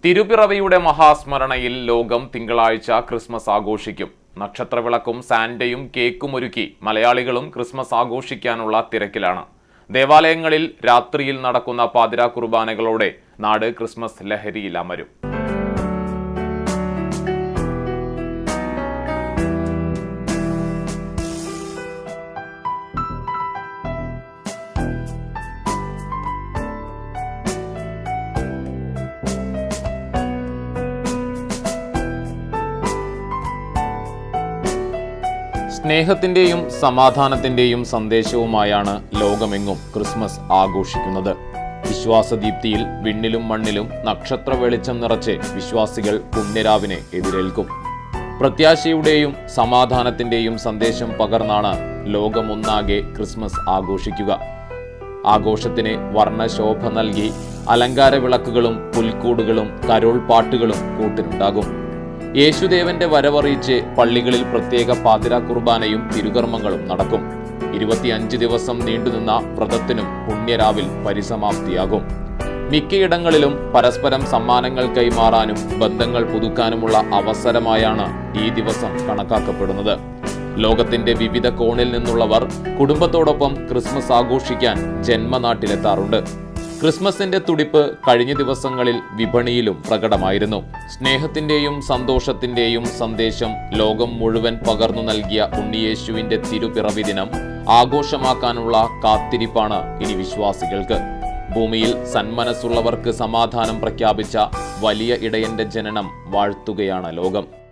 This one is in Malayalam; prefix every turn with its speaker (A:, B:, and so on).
A: തിരുപ്പിറവിയുടെ മഹാസ്മരണയിൽ ലോകം തിങ്കളാഴ്ച ക്രിസ്മസ് ആഘോഷിക്കും. നക്ഷത്രവിളക്കും സാന്റയും കേക്കും ഒരുക്കി മലയാളികളും ക്രിസ്മസ് ആഘോഷിക്കാനുള്ള തിരക്കിലാണ്. ദേവാലയങ്ങളിൽ രാത്രിയിൽ നടക്കുന്ന പാതിരാ കുർബാനകളോടെ നാട് ക്രിസ്മസ് ലഹരിയിൽ അമരും. സ്നേഹത്തിന്റെയും സമാധാനത്തിന്റെയും സന്ദേശവുമായാണ് ലോകമെങ്ങും ക്രിസ്മസ് ആഘോഷിക്കുന്നത്. വിശ്വാസദീപ്തിയിൽ വിണ്ണിലും മണ്ണിലും നക്ഷത്ര വെളിച്ചം നിറച്ച് വിശ്വാസികൾ പുണ്യരാവിനെ എതിരേൽക്കും. പ്രത്യാശയുടെയും സമാധാനത്തിന്റെയും സന്ദേശം പകർന്നാണ് ലോകമൊന്നാകെ ക്രിസ്മസ് ആഘോഷിക്കുക. ആഘോഷത്തിന് വർണ്ണശോഭ നൽകി അലങ്കാര വിളക്കുകളും പുൽക്കൂടുകളും കരോൾ പാട്ടുകളും കൂട്ടിനുണ്ടാകും. യേശുദേവന്റെ വരവറിയിച്ച് പള്ളികളിൽ പ്രത്യേക പാതിരാ കുർബാനയും തിരുകർമ്മങ്ങളും നടക്കും. 25 ദിവസം നീണ്ടുനിന്ന വ്രതത്തിനും പുണ്യരാവിൽ പരിസമാപ്തിയാകും. മിക്കയിടങ്ങളിലും പരസ്പരം സമ്മാനങ്ങൾ കൈമാറാനും ബന്ധങ്ങൾ പുതുക്കാനുമുള്ള അവസരമായാണ് ഈ ദിവസം കണക്കാക്കപ്പെടുന്നത്. ലോകത്തിന്റെ വിവിധ കോണിൽ നിന്നുള്ളവർ കുടുംബത്തോടൊപ്പം ക്രിസ്മസ് ആഘോഷിക്കാൻ ജന്മനാട്ടിലെത്താറുണ്ട്. ക്രിസ്മസിന്റെ തുടിപ്പ് കഴിഞ്ഞ ദിവസങ്ങളിൽ വിപണിയിലും പ്രകടമായിരുന്നു. സ്നേഹത്തിന്റെയും സന്തോഷത്തിന്റെയും സന്ദേശം ലോകം മുഴുവൻ പകർന്നു നൽകിയ ഉണ്ണിയേശുവിന്റെ തിരുപ്പിറവി ദിനം ആഘോഷമാക്കാനുള്ള കാത്തിരിപ്പാണ് ഇനി വിശ്വാസികൾക്ക്. ഭൂമിയിൽ സന്മനസ്സുള്ളവർക്ക് സമാധാനം പ്രഖ്യാപിച്ച വലിയ ഇടയന്റെ ജനനം വാഴ്ത്തുകയാണ് ലോകം.